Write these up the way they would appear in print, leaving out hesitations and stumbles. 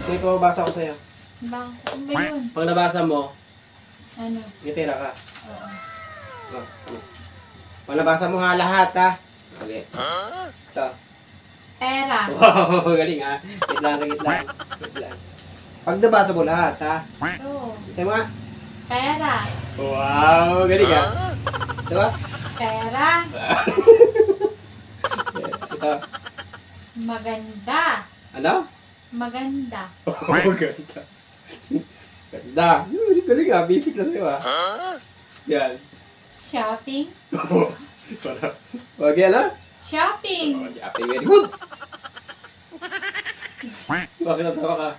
May pababasa ko sa'yo. Ano ba yun? Pag nabasa mo, Ano? may pera ka. Oo. Oh, ano? Pag nabasa mo ha lahat ha. Okay. Ito. Pera. Wow, galing ha. Wait lang, wait lang. Wait lang. Pag nabasa mo lahat ha. Oo. Sabi mo nga. Pera. Wow, galing ha. Diba? Pera. Ito. Maganda. Ano? Maganda. Oh, ganda. Ganda. Galing ha. Basic na sa'yo ha. Yan. Shopping. Okay na? Shopping. Oh, happy, very good. Bakit natawa ka?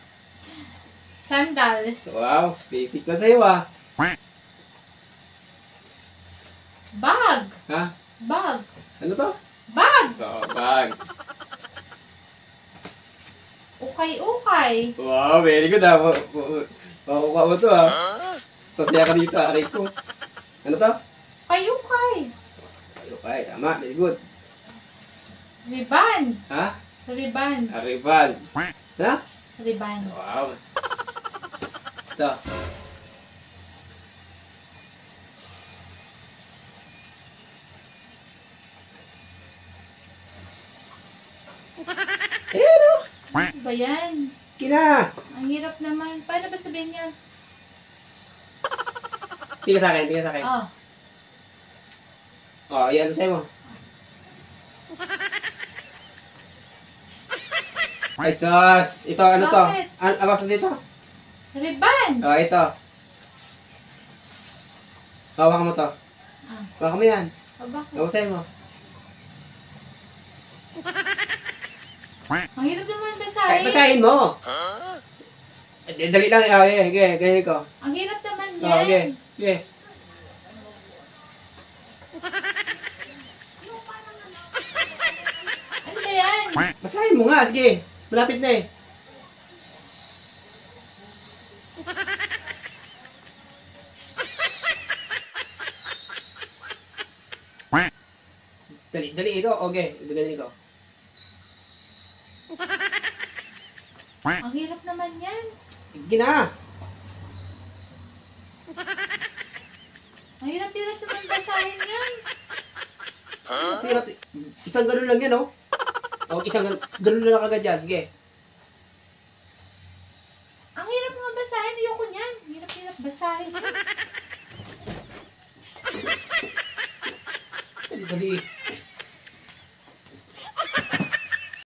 Sandals. Wow, basic na sa'yo ah. Bag. Ha? Bag. Ano to? Bag. Oh, bag. Ukay-ukay. Wow, very good ah. Makukuha mo to ah. Tasaya ka dito ah, aray ko. Ano to? Ukay-ukay. Okay, tama, very good. Riban. Ha? Riban. Arrival. Ha? Riban. Wow. Ito. Ano? Ano ba yan? Kina! Ang hirap naman. Paano ba sabihin niya? Tingnan sa akin, tingnan sa akin. Oh. Oh, yan sa'yo mo. Ay, sus! Ito, ano to? Bakit? Ano basta dito? Riban. Oh, ito. Hawakan mo to. Ah. Hawakan mo yan. Oh, bakit? Hawakan mo. Ang hirap naman Ay, basahin. basahin mo! Dali lang. Oh, yeah, okay, ganyan ko. Ang hirap naman yan. Oh, okay. Okay. Ano ba yan? Basahin mo nga, sige. Malapit na eh. Dali, ito. Okay, dali ko. Ang hirap naman yan. Sige na. Ang hirap-hirap naman basahin yan. Isang ganun lang yan, oh. Oh, isang ganun lang agad yan. Sige. Ang hirap nga basahin. Ayoko niyan. Hirap-hirap basahin. Dali.